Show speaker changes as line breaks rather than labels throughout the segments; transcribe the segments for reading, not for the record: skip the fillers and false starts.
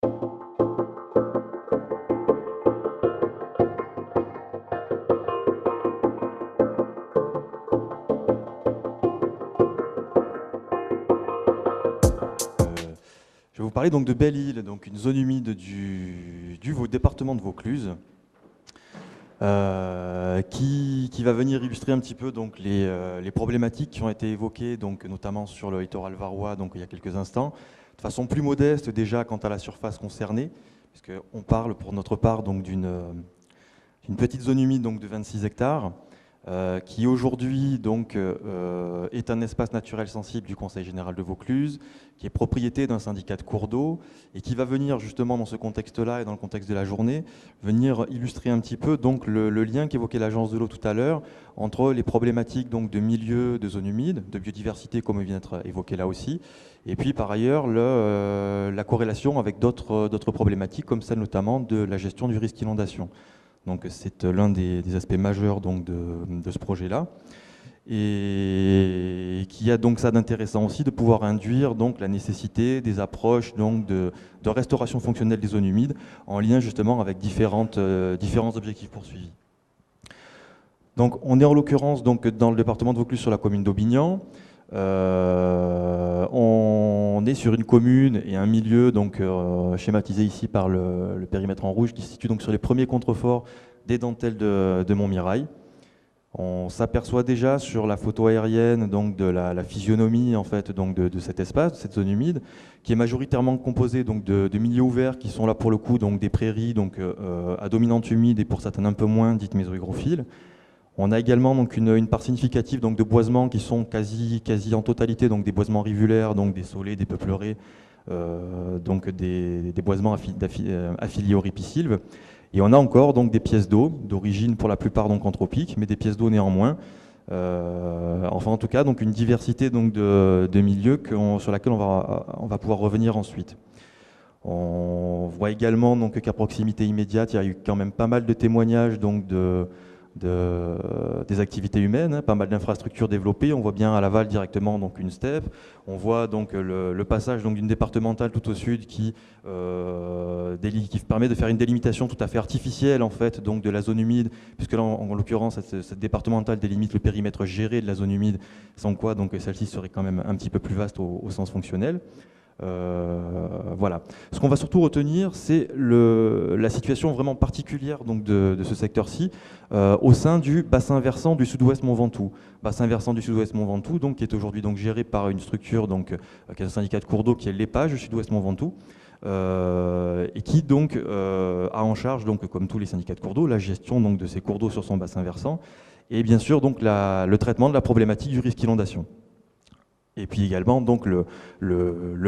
Je vais vous parler donc de Belle-Île, donc une zone humide du département de Vaucluse, qui va venir illustrer un petit peu donc les problématiques qui ont été évoquées, donc notamment sur le littoral varois, donc il y a quelques instants, de façon plus modeste déjà quant à la surface concernée, puisqu'on parle pour notre part donc d'une petite zone humide donc de 26 hectares. Qui aujourd'hui donc est un espace naturel sensible du Conseil général de Vaucluse, qui est propriété d'un syndicat de cours d'eau et qui va venir justement dans ce contexte-là et dans le contexte de la journée, venir illustrer un petit peu donc le lien qu'évoquait l'agence de l'eau tout à l'heure entre les problématiques donc de milieu, de zones humides, de biodiversité comme vient d'être évoqué là aussi, et puis par ailleurs la corrélation avec d'autres problématiques comme celle notamment de la gestion du risque inondation. Donc c'est l'un des aspects majeurs donc, de ce projet-là, et qui a donc ça d'intéressant aussi de pouvoir induire donc la nécessité des approches donc de restauration fonctionnelle des zones humides en lien justement avec différents objectifs poursuivis. Donc on est en l'occurrence donc dans le département de Vaucluse sur la commune d'Aubignan. On est sur une commune et un milieu donc, schématisé ici par le périmètre en rouge qui se situe donc sur les premiers contreforts des dentelles de Montmirail. On s'aperçoit déjà sur la photo aérienne donc, de la physionomie en fait, donc de cet espace, de cette zone humide, qui est majoritairement composée donc, de milieux ouverts qui sont là pour le coup donc, des prairies donc, à dominante humide et pour certaines un peu moins dites mésohygrophiles. On a également donc, une part significative donc, de boisements qui sont quasi en totalité donc, des boisements rivulaires, donc des saulaies, des peupleraie, donc des boisements affiliés aux ripisylves. Et on a encore donc, des pièces d'eau, d'origine pour la plupart donc, anthropique, mais des pièces d'eau néanmoins. Enfin en tout cas donc, une diversité donc, de milieux sur laquelle on va pouvoir revenir ensuite. On voit également donc, qu'à proximité immédiate, il y a eu quand même pas mal de témoignages donc, des activités humaines, pas mal d'infrastructures développées. On voit bien à l'aval directement donc, une steppe. On voit donc le passage donc, d'une départementale tout au sud qui permet de faire une délimitation tout à fait artificielle en fait, donc, de la zone humide, puisque là en l'occurrence cette départementale délimite le périmètre géré de la zone humide, sans quoi donc celle-ci serait quand même un petit peu plus vaste au sens fonctionnel. Voilà. Ce qu'on va surtout retenir, c'est la situation vraiment particulière donc, de ce secteur-ci au sein du bassin versant du sud-ouest Mont Ventoux. Bassin versant du sud-ouest Mont Ventoux, donc, qui est aujourd'hui donc, géré par une structure, donc, qui est un syndicat de cours d'eau qui est l'EPAGE du sud-ouest Mont Ventoux, et qui donc, a en charge, donc, comme tous les syndicats de cours d'eau, la gestion donc, de ces cours d'eau sur son bassin versant, et bien sûr donc, le traitement de la problématique du risque inondation. Et puis également donc le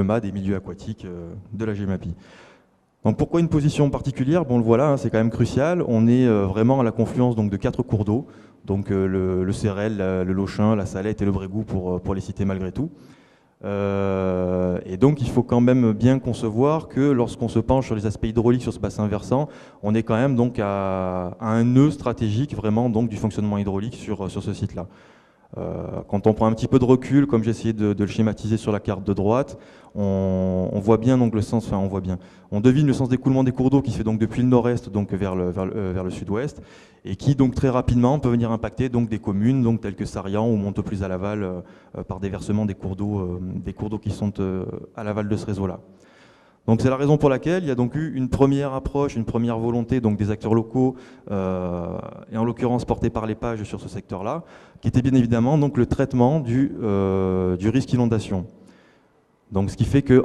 mât des milieux aquatiques de la GEMAPI. Donc pourquoi une position particulière? Bon, le voilà, hein, c'est quand même crucial. On est vraiment à la confluence donc, de 4 cours d'eau, donc le Cérel, le Lochin, la Salette et le Brégoux pour les citer malgré tout. Et donc il faut quand même bien concevoir que lorsqu'on se penche sur les aspects hydrauliques sur ce bassin versant, on est quand même donc à un nœud stratégique vraiment donc, du fonctionnement hydraulique sur ce site-là. Quand on prend un petit peu de recul, comme j'ai essayé de le schématiser sur la carte de droite, on voit bien donc le sens, enfin on voit bien, on devine le sens d'écoulement des cours d'eau qui se fait donc depuis le nord-est donc vers le sud-ouest et qui donc très rapidement peut venir impacter donc des communes donc telles que Sarian ou Monteplus-à-Laval par déversement des cours d'eau qui sont à l'aval de ce réseau-là. Donc c'est la raison pour laquelle il y a donc eu une première approche, une première volonté donc des acteurs locaux, et en l'occurrence portée par l'EPAGE sur ce secteur-là, qui était bien évidemment donc le traitement du risque inondation. Donc ce qui fait que,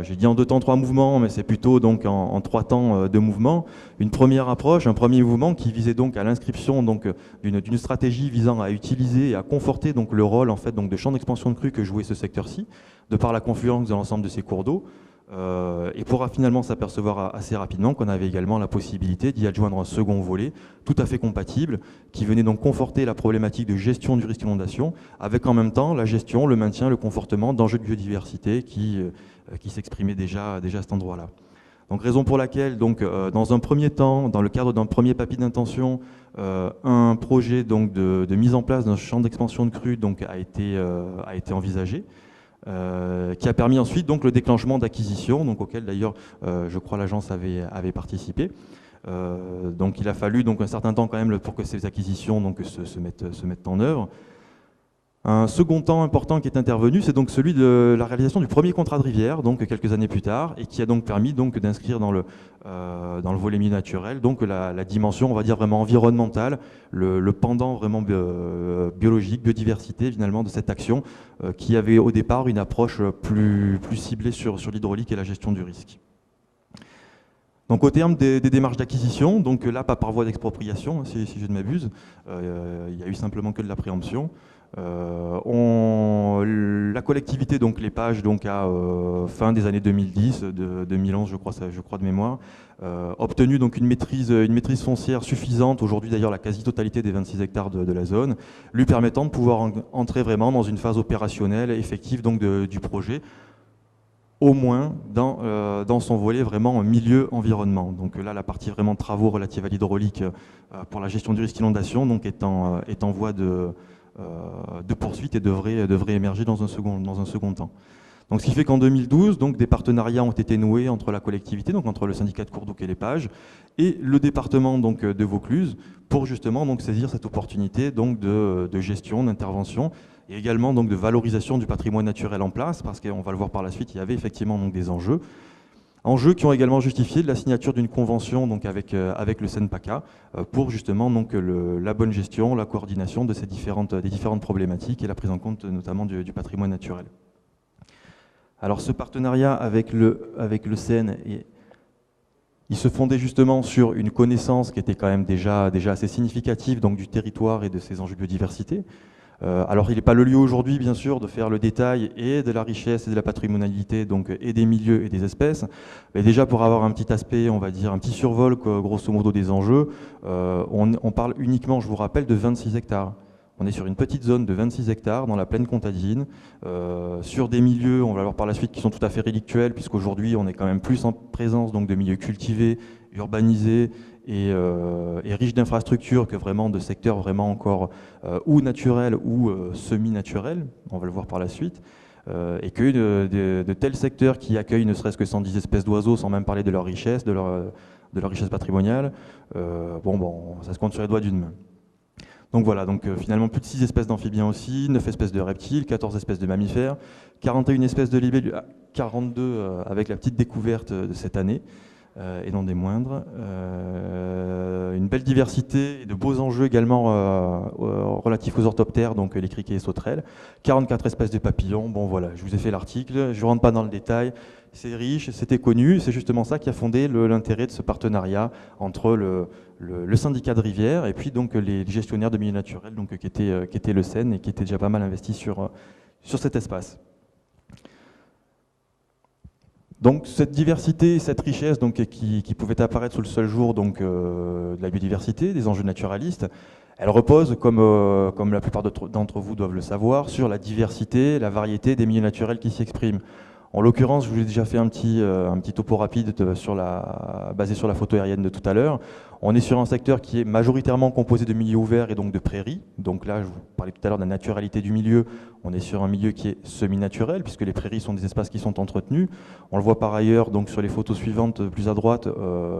j'ai dit en 2 temps 3 mouvements, mais c'est plutôt donc en 3 temps de mouvements, une première approche, un premier mouvement qui visait donc à l'inscription donc d'une stratégie visant à utiliser et à conforter donc le rôle en fait donc de champ d'expansion de crue que jouait ce secteur-ci, de par la confluence de l'ensemble de ces cours d'eau. Et pourra finalement s'apercevoir assez rapidement qu'on avait également la possibilité d'y adjoindre un second volet tout à fait compatible qui venait donc conforter la problématique de gestion du risque inondation avec en même temps la gestion, le maintien, le confortement d'enjeux de biodiversité qui s'exprimaient déjà à cet endroit-là. Donc raison pour laquelle donc, dans un premier temps, dans le cadre d'un premier papier d'intention, un projet donc, de mise en place d'un champ d'expansion de crue donc, a été envisagé. qui a permis ensuite donc le déclenchement d'acquisitions, donc auquel d'ailleurs je crois l'agence avait participé. Donc il a fallu donc un certain temps quand même pour que ces acquisitions donc se mettent en œuvre. Un second temps important qui est intervenu, c'est donc celui de la réalisation du premier contrat de rivière, donc quelques années plus tard, et qui a donc permis donc d'inscrire dans le volet milieu naturel donc la dimension, on va dire vraiment environnementale, le pendant vraiment biologique, biodiversité finalement de cette action, qui avait au départ une approche plus ciblée sur l'hydraulique et la gestion du risque. Donc au terme des démarches d'acquisition, donc là pas par voie d'expropriation, si je ne m'abuse, il n'y a eu simplement que de la préemption. La collectivité, donc les pages, donc à fin des années 2010, 2011, je crois de mémoire, obtenu donc une maîtrise foncière suffisante, aujourd'hui d'ailleurs la quasi-totalité des 26 hectares de la zone, lui permettant de pouvoir entrer vraiment dans une phase opérationnelle effective donc du projet, au moins dans son volet vraiment milieu-environnement. Donc là, la partie vraiment travaux relative à l'hydraulique pour la gestion du risque inondation donc est en voie de poursuite et devrait émerger dans un second temps. Donc, ce qui fait qu'en 2012, donc, des partenariats ont été noués entre la collectivité, donc entre le syndicat de Courdouk et les Pages, et le département donc, de Vaucluse, pour justement donc, saisir cette opportunité donc, de gestion, d'intervention, et également donc, de valorisation du patrimoine naturel en place, parce qu'on va le voir par la suite, il y avait effectivement donc, des enjeux qui ont également justifié de la signature d'une convention donc, avec le CNPACA pour justement donc, la bonne gestion, la coordination de des différentes problématiques et la prise en compte notamment du patrimoine naturel. Alors ce partenariat avec le CN, il se fondait justement sur une connaissance qui était quand même déjà assez significative donc, du territoire et de ses enjeux de biodiversité. Alors il n'est pas le lieu aujourd'hui bien sûr de faire le détail et de la richesse et de la patrimonialité donc, et des milieux et des espèces, mais déjà pour avoir un petit aspect, on va dire un petit survol grosso modo des enjeux, on parle uniquement, je vous rappelle, de 26 hectares. On est sur une petite zone de 26 hectares dans la plaine comtadine, sur des milieux, on va voir par la suite, qui sont tout à fait rélictuels, puisqu'aujourd'hui on est quand même plus en présence donc, de milieux cultivés, urbanisés, et riche d'infrastructures que vraiment de secteurs vraiment encore ou naturels ou semi-naturels, on va le voir par la suite, et que de tels secteurs qui accueillent ne serait-ce que 110 espèces d'oiseaux, sans même parler de leur richesse, de leur richesse patrimoniale, ça se compte sur les doigts d'une main. Donc voilà, finalement plus de 6 espèces d'amphibiens aussi, 9 espèces de reptiles, 14 espèces de mammifères, 41 espèces de libellules, 42 avec la petite découverte de cette année, et non des moindres. Une belle diversité et de beaux enjeux également relatifs aux orthoptères, donc les criquets et sauterelles. 44 espèces de papillons. Bon voilà, je vous ai fait l'article, je ne rentre pas dans le détail. C'est riche, c'était connu, c'est justement ça qui a fondé l'intérêt de ce partenariat entre le syndicat de rivière et puis donc les gestionnaires de milieux naturels donc, qui était le CEN et qui était déjà pas mal investi sur cet espace. Donc cette diversité, cette richesse donc, qui pouvait apparaître sous le seul jour donc, de la biodiversité, des enjeux naturalistes, elle repose, comme la plupart d'entre vous doivent le savoir, sur la diversité, la variété des milieux naturels qui s'y expriment. En l'occurrence, je vous ai déjà fait un petit topo rapide basé sur la photo aérienne de tout à l'heure. On est sur un secteur qui est majoritairement composé de milieux ouverts et donc de prairies. Donc là, je vous parlais tout à l'heure de la naturalité du milieu. On est sur un milieu qui est semi-naturel, puisque les prairies sont des espaces qui sont entretenus. On le voit par ailleurs donc sur les photos suivantes, plus à droite,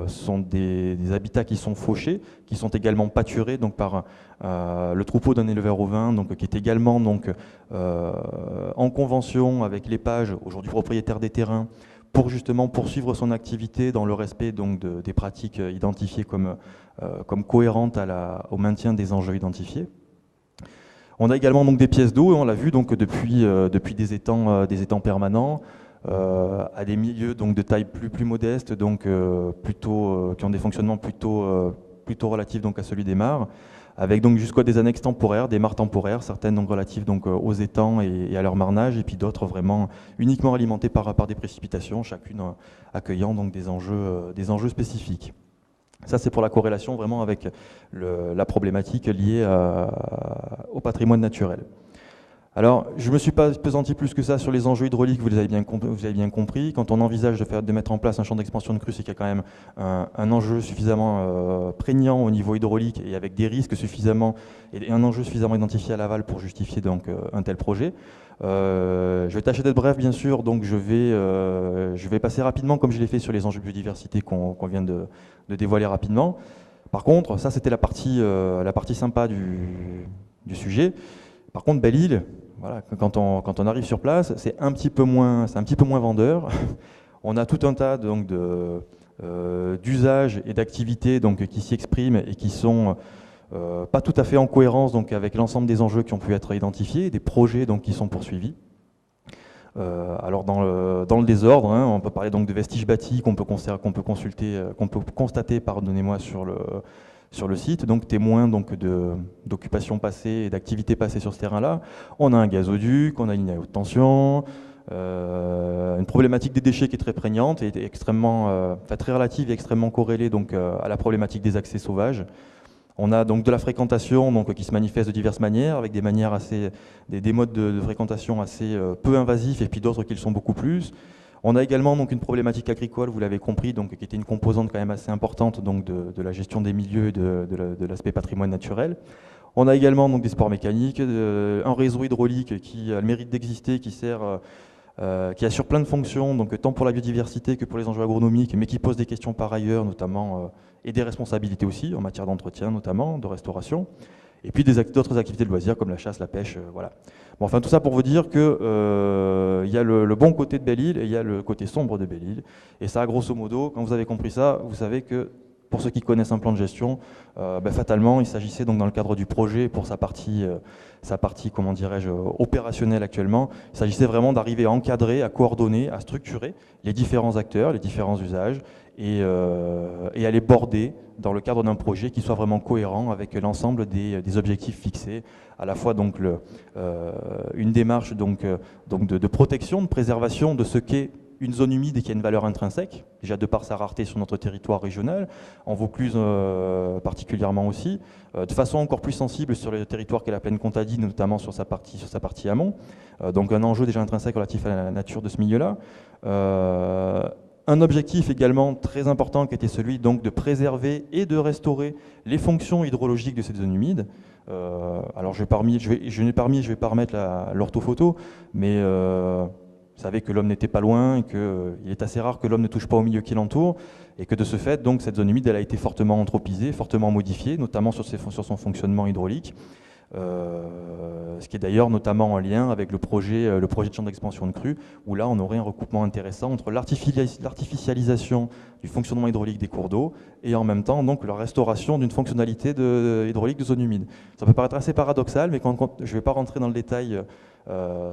sont des habitats qui sont fauchés, qui sont également pâturés donc, par le troupeau d'un éleveur ovin, donc, qui est également donc, en convention avec les pages, aujourd'hui propriétaires des terrains, pour justement poursuivre son activité dans le respect donc, des pratiques identifiées comme cohérentes au maintien des enjeux identifiés. On a également donc, des pièces d'eau, et on l'a vu donc, depuis des étangs permanents, à des milieux donc, de taille plus modeste, donc, qui ont des fonctionnements plutôt relatifs donc, à celui des mares, avec donc jusqu'à des annexes temporaires, des mares temporaires, certaines donc relatives donc aux étangs et à leur marnage, et puis d'autres vraiment uniquement alimentées par des précipitations, chacune accueillant donc des enjeux spécifiques. Ça, c'est pour la corrélation vraiment avec la problématique liée au patrimoine naturel. Alors, je ne me suis pas pesanti plus que ça sur les enjeux hydrauliques, vous avez bien compris. Quand on envisage de mettre en place un champ d'expansion de crue, c'est qu'il y a quand même un enjeu suffisamment prégnant au niveau hydraulique et avec des risques suffisamment, et un enjeu suffisamment identifié à l'aval pour justifier donc, un tel projet. Je vais tâcher d'être bref, bien sûr, donc je vais passer rapidement, comme je l'ai fait sur les enjeux de biodiversité qu'on vient de dévoiler rapidement. Par contre, ça c'était la partie sympa du sujet. Par contre, Belle-Île, voilà, quand on arrive sur place, c'est un petit peu moins vendeur. On a tout un tas donc, d'usages et d'activités donc, qui s'y expriment et qui sont pas tout à fait en cohérence donc, avec l'ensemble des enjeux qui ont pu être identifiés, des projets donc, qui sont poursuivis. Alors dans le désordre, hein, on peut parler donc de vestiges bâtis qu'on peut constater, pardonnez-moi, sur le site, donc témoin donc d'occupation passée et d'activités passées sur ce terrain-là. On a un gazoduc, on a une ligne à haute tension, une problématique des déchets qui est très prégnante et extrêmement, très relative et extrêmement corrélée donc, à la problématique des accès sauvages. On a donc de la fréquentation donc, qui se manifeste de diverses manières, avec des modes de fréquentation assez peu invasifs et puis d'autres qui le sont beaucoup plus. On a également donc, une problématique agricole, vous l'avez compris, donc, qui était une composante quand même assez importante donc, de la gestion des milieux et de l'aspect patrimoine naturel. On a également donc, des sports mécaniques, un réseau hydraulique qui a le mérite d'exister, qui assure plein de fonctions, donc, tant pour la biodiversité que pour les enjeux agronomiques, mais qui pose des questions par ailleurs, notamment, et des responsabilités aussi, en matière d'entretien notamment, de restauration. Et puis d'autres activités de loisirs comme la chasse, la pêche, voilà. Bon, enfin tout ça pour vous dire que y a le bon côté de Belle-Île et il y a le côté sombre de Belle-Île. Et ça, grosso modo, quand vous avez compris ça, vous savez que pour ceux qui connaissent un plan de gestion, fatalement, il s'agissait donc dans le cadre du projet, pour sa partie comment dirais-je, opérationnelle actuellement, il s'agissait vraiment d'arriver à encadrer, à coordonner, à structurer les différents acteurs, les différents usages, et à les border dans le cadre d'un projet qui soit vraiment cohérent avec l'ensemble des objectifs fixés, à la fois donc une démarche donc de protection, de préservation de ce qu'est une zone humide et qui a une valeur intrinsèque, déjà de par sa rareté sur notre territoire régional, en Vaucluse particulièrement aussi, de façon encore plus sensible sur le territoire qu'est la plaine comtadine, notamment sur sa partie amont, donc un enjeu déjà intrinsèque relatif à la nature de ce milieu-là. Un objectif également très important qui était celui donc de préserver et de restaurer les fonctions hydrologiques de cette zone humide. Alors je vais pas remettre l'orthophoto, mais vous savez que l'homme n'était pas loin et qu'il est assez rare que l'homme ne touche pas au milieu qui l'entoure et que de ce fait, donc, cette zone humide elle a été fortement anthropisée, fortement modifiée, notamment sur son fonctionnement hydraulique. Ce qui est d'ailleurs notamment en lien avec le projet de champ d'expansion de crue, où là on aurait un recoupement intéressant entre l'artificialisation du fonctionnement hydraulique des cours d'eau et en même temps donc la restauration d'une fonctionnalité hydraulique de zone humide. Ça peut paraître assez paradoxal, mais je ne vais pas rentrer dans le détail,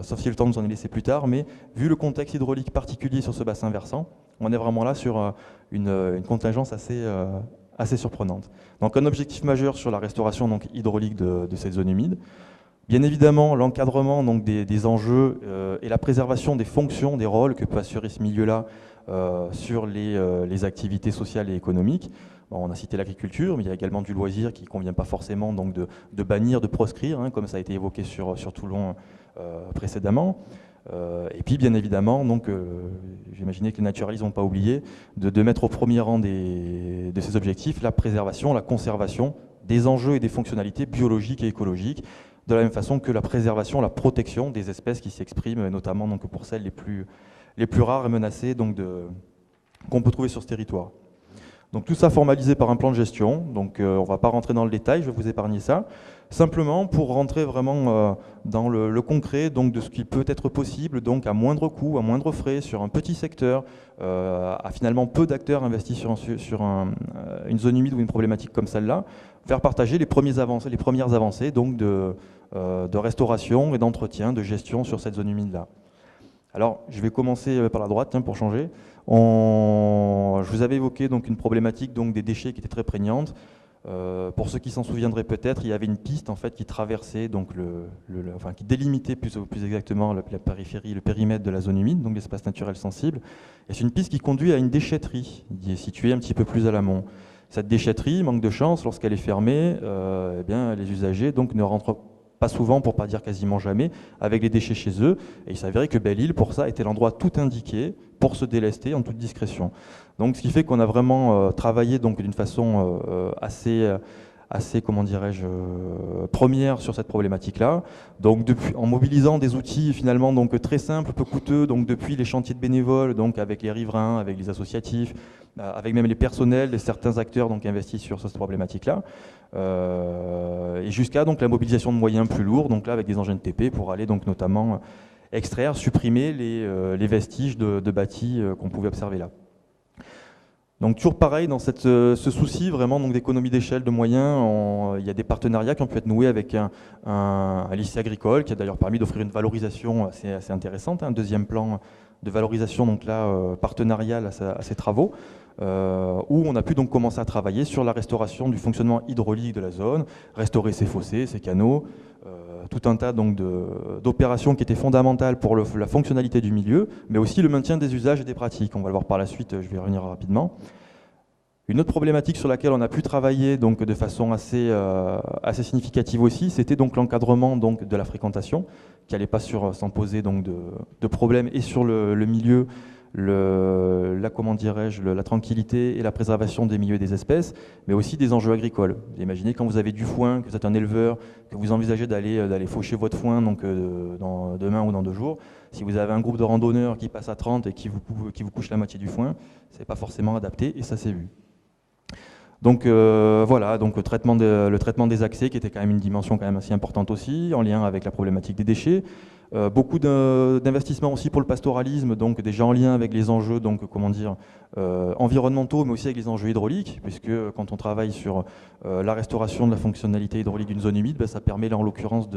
sauf si le temps nous en est laissé plus tard, mais vu le contexte hydraulique particulier sur ce bassin versant, on est vraiment là sur une contingence assez surprenante. Donc un objectif majeur sur la restauration donc, hydraulique de cette zone humide. Bien évidemment, l'encadrement donc, des enjeux et la préservation des fonctions, des rôles que peut assurer ce milieu-là sur les activités sociales et économiques. Bon, on a cité l'agriculture, mais il y a également du loisir qui ne convient pas forcément donc, de bannir, de proscrire, hein, comme ça a été évoqué sur Toulon précédemment. Et puis bien évidemment, donc, j'imaginais que les naturalistes n'ont pas oublié de mettre au premier rang de ces objectifs la préservation, la conservation des enjeux et des fonctionnalités biologiques et écologiques, de la même façon que la préservation, la protection des espèces qui s'expriment, notamment donc, pour celles les plus rares et menacées qu'on peut trouver sur ce territoire. Donc tout ça formalisé par un plan de gestion, donc on ne va pas rentrer dans le détail, je vais vous épargner ça. Simplement pour rentrer vraiment dans le concret donc, de ce qui peut être possible donc, à moindre coût, à moindre frais, sur un petit secteur, à finalement peu d'acteurs investis sur une zone humide ou une problématique comme celle-là, faire partager les premières avancées donc, de restauration et d'entretien, de gestion sur cette zone humide-là. Alors, je vais commencer par la droite, tiens, pour changer. Je vous avais évoqué donc, une problématique donc, des déchets qui était très prégnante. Pour ceux qui s'en souviendraient peut-être, il y avait une piste en fait, qui traversait, donc qui délimitait plus exactement la périphérie, le périmètre de la zone humide, donc l'espace naturel sensible. Et c'est une piste qui conduit à une déchetterie, qui est située un petit peu plus à l'amont. Cette déchetterie, manque de chance, lorsqu'elle est fermée, eh bien, les usagers donc, ne rentrent pas souvent, pour pas dire quasiment jamais, avec les déchets chez eux. Et il s'avérait que Belle-Île, pour ça, était l'endroit tout indiqué pour se délester en toute discrétion. Donc, ce qui fait qu'on a vraiment travaillé donc d'une façon assez, comment dirais-je, première sur cette problématique-là. Donc, en mobilisant des outils finalement donc très simples, peu coûteux, donc depuis les chantiers de bénévoles, donc avec les riverains, avec les associatifs, avec même les personnels de certains acteurs donc investis sur cette problématique-là, et jusqu'à donc la mobilisation de moyens plus lourds, donc là avec des engins de TP pour aller donc notamment extraire, supprimer les vestiges de bâtis qu'on pouvait observer là. Donc toujours pareil, dans ce souci vraiment d'économie d'échelle, de moyens, il y a des partenariats qui ont pu être noués avec un lycée agricole qui a d'ailleurs permis d'offrir une valorisation assez intéressante, un deuxième plan de valorisation donc là partenariale à ces travaux, où on a pu donc commencer à travailler sur la restauration du fonctionnement hydraulique de la zone, restaurer ses fossés, ses canaux, tout un tas donc d'opérations qui étaient fondamentales pour la fonctionnalité du milieu, mais aussi le maintien des usages et des pratiques. On va le voir par la suite, je vais y revenir rapidement. Une autre problématique sur laquelle on a pu travailler donc de façon assez significative aussi, c'était donc l'encadrement donc de la fréquentation, qui n'allait pas sans poser donc de problèmes et sur le milieu, comment dirais-je, la tranquillité et la préservation des milieux et des espèces, mais aussi des enjeux agricoles. Vous imaginez quand vous avez du foin, que vous êtes un éleveur, que vous envisagez d'aller faucher votre foin donc, demain ou dans 2 jours, si vous avez un groupe de randonneurs qui passe à 30 et qui vous couche la moitié du foin, c'est pas forcément adapté et ça s'est vu. Donc voilà, donc le traitement des accès qui était quand même une dimension quand même assez importante aussi, en lien avec la problématique des déchets. Beaucoup d'investissements aussi pour le pastoralisme, donc déjà en lien avec les enjeux donc, comment dire, environnementaux, mais aussi avec les enjeux hydrauliques, puisque quand on travaille sur la restauration de la fonctionnalité hydraulique d'une zone humide, ben, ça permet là en l'occurrence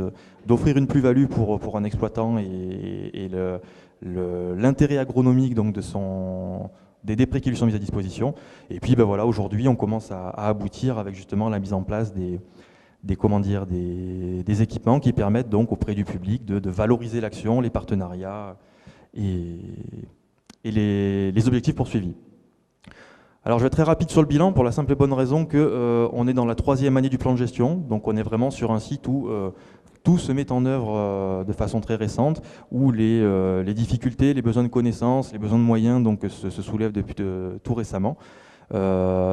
d'offrir une plus-value pour un exploitant et l'intérêt agronomique donc, des prêts qui lui sont mis à disposition. Et puis ben voilà, aujourd'hui on commence à aboutir avec justement la mise en place des équipements qui permettent donc auprès du public de valoriser l'action, les partenariats et les objectifs poursuivis. Alors je vais être très rapide sur le bilan pour la simple et bonne raison qu'on est dans la 3e année du plan de gestion, donc on est vraiment sur un site où tout se met en œuvre de façon très récente, où les difficultés, les besoins de connaissances, les besoins de moyens donc, se soulèvent depuis tout récemment.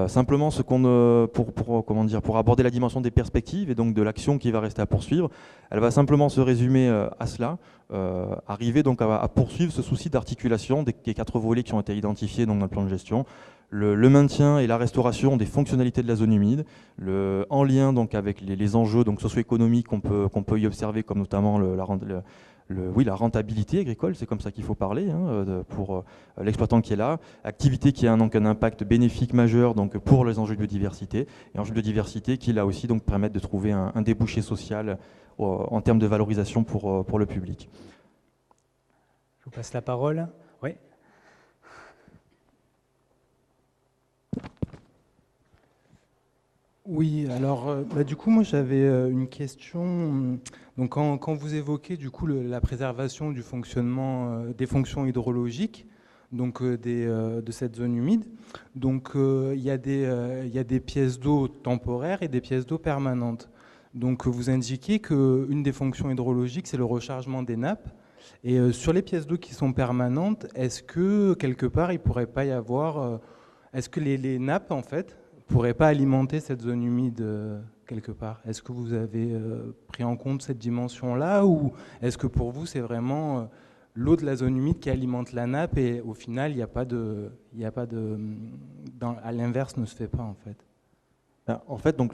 Simplement, pour aborder la dimension des perspectives et donc de l'action qui va rester à poursuivre, elle va simplement se résumer à cela, arriver donc à poursuivre ce souci d'articulation des 4 volets qui ont été identifiés donc, dans le plan de gestion, le maintien et la restauration des fonctionnalités de la zone humide, en lien donc, avec les enjeux donc, socio-économiques qu'on peut y observer, comme notamment la rentabilité agricole, c'est comme ça qu'il faut parler pour l'exploitant qui est là, activité qui a donc un impact bénéfique majeur donc, pour les enjeux de biodiversité, et enjeux de biodiversité qui là aussi donc, permettent de trouver un débouché social en termes de valorisation pour le public.
Je vous passe la parole. Oui.
Oui, alors du coup, moi j'avais une question. Donc, quand vous évoquez du coup la préservation du fonctionnement des fonctions hydrologiques, donc de cette zone humide, donc il y a des pièces d'eau temporaires et des pièces d'eau permanentes. Donc, vous indiquez qu'une des fonctions hydrologiques, c'est le rechargement des nappes. Et sur les pièces d'eau qui sont permanentes, est-ce que quelque part il pourrait pas y avoir, est-ce que les nappes en fait pourrait pas alimenter cette zone humide quelque part? Est-ce que vous avez pris en compte cette dimension-là, ou est-ce que pour vous c'est vraiment l'eau de la zone humide qui alimente la nappe et au final il n'y a pas de, à l'inverse ne se fait pas en fait?
En fait, donc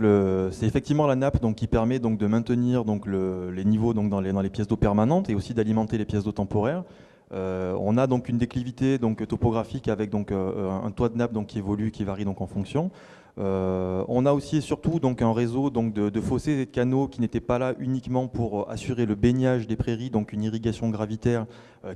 c'est effectivement la nappe donc, qui permet donc, de maintenir donc, les niveaux donc, dans les pièces d'eau permanentes et aussi d'alimenter les pièces d'eau temporaires. On a donc une déclivité donc, topographique avec donc, un toit de nappe donc, qui évolue, qui varie donc, en fonction. On a aussi et surtout donc, un réseau donc, de fossés et de canaux qui n'étaient pas là uniquement pour assurer le baignage des prairies, donc une irrigation gravitaire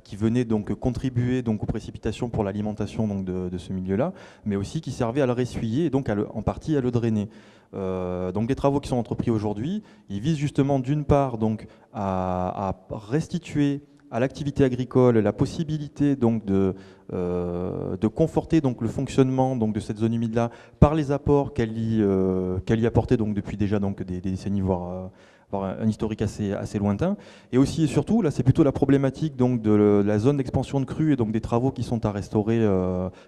qui venait donc, contribuer donc, aux précipitations pour l'alimentation donc, de ce milieu-là, mais aussi qui servait à le ressuyer et donc en partie à le drainer. Donc les travaux qui sont entrepris aujourd'hui, ils visent justement d'une part donc, à restituer à l'activité agricole la possibilité donc, de conforter donc, le fonctionnement donc, de cette zone humide-là par les apports qu'elle y apportait donc, depuis déjà donc, des décennies, voire avoir un historique assez lointain. Et aussi et surtout, là, c'est plutôt la problématique donc, de la zone d'expansion de crues et donc des travaux qui sont à restaurer,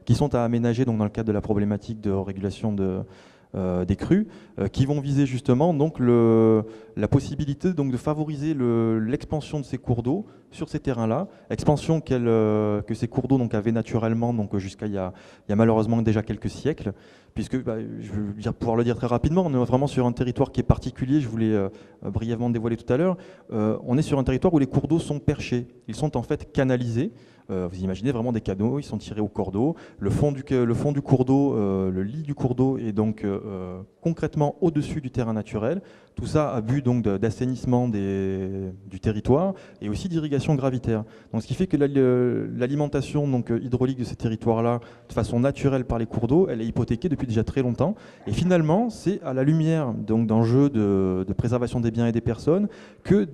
qui sont à aménager donc, dans le cadre de la problématique de régulation des crues, qui vont viser justement donc, la possibilité donc, de favoriser l'expansion de ces cours d'eau sur ces terrains-là, expansion que ces cours d'eau donc, avaient naturellement donc, jusqu'à il y a malheureusement déjà quelques siècles, puisque, je veux pouvoir le dire très rapidement, on est vraiment sur un territoire qui est particulier, je voulais brièvement dévoiler tout à l'heure, on est sur un territoire où les cours d'eau sont perchés, ils sont en fait canalisés. Vous imaginez vraiment des canaux, ils sont tirés au cordeau. Le fond du cours d'eau, le lit du cours d'eau est donc concrètement au-dessus du terrain naturel. Tout ça a but donc d'assainissement du territoire et aussi d'irrigation gravitaire. Donc, ce qui fait que l'alimentation donc hydraulique de ces territoires-là, de façon naturelle par les cours d'eau, elle est hypothéquée depuis déjà très longtemps. Et finalement, c'est à la lumière donc d'enjeux de préservation des biens et des personnes que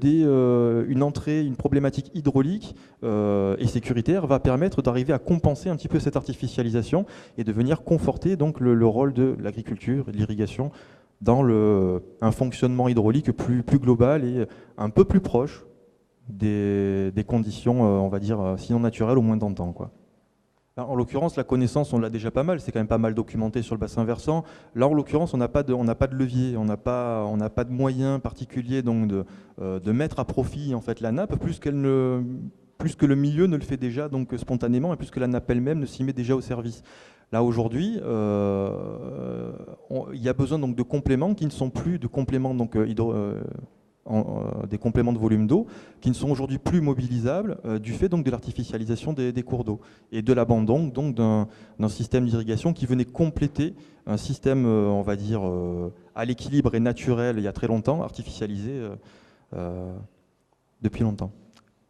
une problématique hydraulique et sécuritaire va permettre d'arriver à compenser un petit peu cette artificialisation et de venir conforter donc le rôle de l'agriculture et de l'irrigation dans un fonctionnement hydraulique plus global et un peu plus proche des conditions, on va dire, sinon naturelles, au moins d'antan, quoi. Là, en l'occurrence, la connaissance, on l'a déjà pas mal, c'est quand même pas mal documenté sur le bassin versant. Là, en l'occurrence, on n'a pas de levier, on n'a pas de moyen particulier donc de mettre à profit en fait, la nappe, plus que le milieu ne le fait déjà donc, spontanément, et plus que la nappe elle-même ne s'y met déjà au service. Là, aujourd'hui, il y a besoin donc, de compléments qui ne sont plus de compléments donc, des compléments de volume d'eau qui ne sont aujourd'hui plus mobilisables du fait donc, de l'artificialisation des cours d'eau et de l'abandon donc, d'un système d'irrigation qui venait compléter un système, on va dire, à l'équilibre et naturel il y a très longtemps, artificialisé depuis longtemps.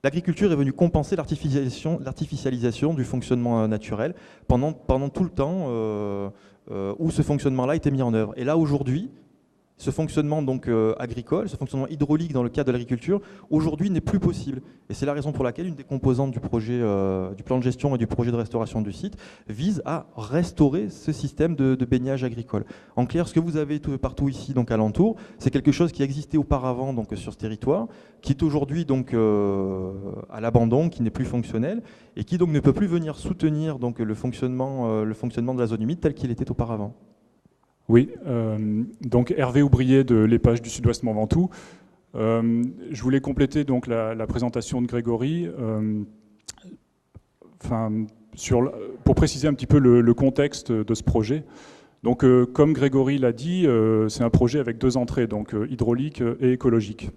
L'agriculture est venue compenser l'artificialisation du fonctionnement naturel pendant tout le temps où ce fonctionnement-là a été mis en œuvre. Et là, aujourd'hui, ce fonctionnement donc, agricole, ce fonctionnement hydraulique dans le cadre de l'agriculture, aujourd'hui n'est plus possible. Et c'est la raison pour laquelle une des composantes du projet, du plan de gestion et du projet de restauration du site vise à restaurer ce système de baignage agricole. En clair, ce que vous avez partout ici, donc alentour, c'est quelque chose qui existait auparavant donc, sur ce territoire, qui est aujourd'hui donc, à l'abandon, qui n'est plus fonctionnel, et qui donc ne peut plus venir soutenir donc, le fonctionnement de la zone humide tel qu'il était auparavant.
Oui, donc Hervé Oubrier de l'EPAGE du Sud-Ouest Mont Ventoux. Je voulais compléter donc la présentation de Grégory, pour préciser un petit peu le contexte de ce projet. Donc, comme Grégory l'a dit, c'est un projet avec deux entrées, donc hydraulique et écologique.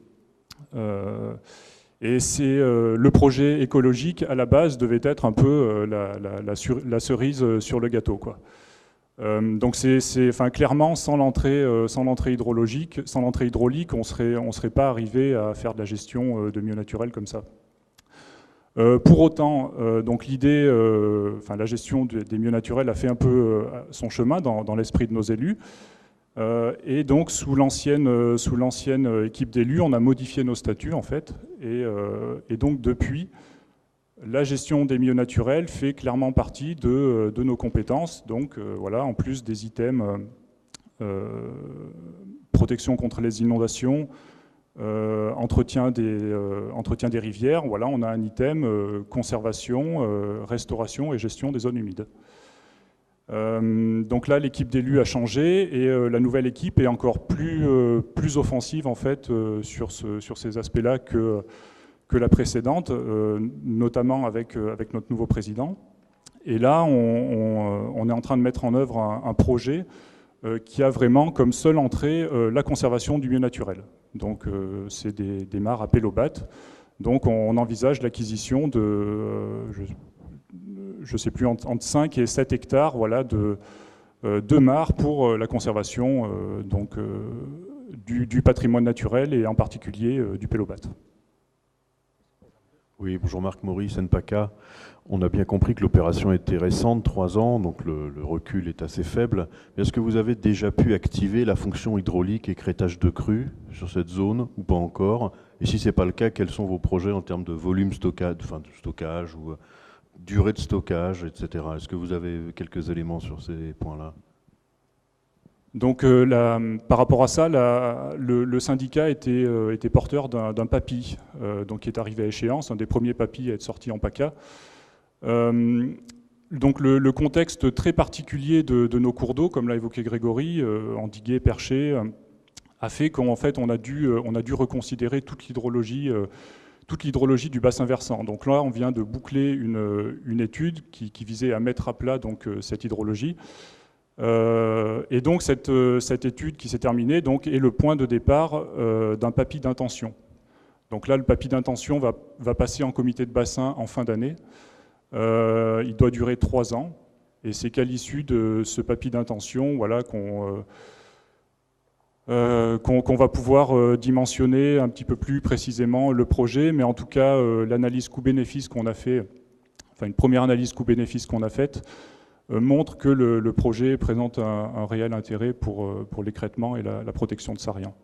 Et c'est le projet écologique à la base devait être un peu la cerise sur le gâteau, quoi. Donc clairement, sans l'entrée hydraulique, on serait pas arrivé à faire de la gestion de milieux naturels comme ça. Pour autant, donc l'idée, la gestion des milieux naturels a fait un peu son chemin dans l'esprit de nos élus. Et donc sous l'ancienne équipe d'élus, on a modifié nos statuts en fait. Et donc depuis, la gestion des milieux naturels fait clairement partie de nos compétences. Donc voilà, en plus des items protection contre les inondations, entretien des rivières, voilà, on a un item conservation, restauration et gestion des zones humides. Donc là, l'équipe d'élus a changé et la nouvelle équipe est encore plus offensive en fait sur ces aspects-là que la précédente, notamment avec notre nouveau président. Et là, on est en train de mettre en œuvre un projet qui a vraiment comme seule entrée la conservation du milieu naturel. Donc c'est des mares à pélobates. Donc on envisage l'acquisition de, je ne sais plus, entre 5 et 7 hectares voilà, de mares pour la conservation du patrimoine naturel et en particulier du pélobate.
Oui, bonjour Marc Maurice, NPACA. On a bien compris que l'opération était récente, 3 ans, donc le recul est assez faible. Mais est-ce que vous avez déjà pu activer la fonction hydraulique et crétage de crues sur cette zone ou pas encore? Et si ce n'est pas le cas, quels sont vos projets en termes de volume de stockage ou durée de stockage, etc. Est-ce que vous avez quelques éléments sur ces points-là?
Donc par rapport à ça, le syndicat était porteur d'un PAPI, donc qui est arrivé à échéance, un des premiers PAPI à être sorti en PACA. Donc le contexte très particulier de nos cours d'eau, comme l'a évoqué Grégory, endigués, perchés, a fait qu'en fait on a dû reconsidérer toute l'hydrologie du bassin versant. Donc là, on vient de boucler une étude qui visait à mettre à plat donc, cette hydrologie. Et donc cette étude qui s'est terminée donc, est le point de départ d'un PAPI d'intention. Donc là, le PAPI d'intention va passer en comité de bassin en fin d'année. Il doit durer 3 ans. Et c'est qu'à l'issue de ce PAPI d'intention voilà, qu'on va pouvoir dimensionner un petit peu plus précisément le projet, mais en tout cas, l'analyse coût-bénéfice qu'on a fait, enfin une première analyse coût-bénéfice qu'on a faite, montre que le projet présente un réel intérêt pour l'écrêtement et la protection de Sarian.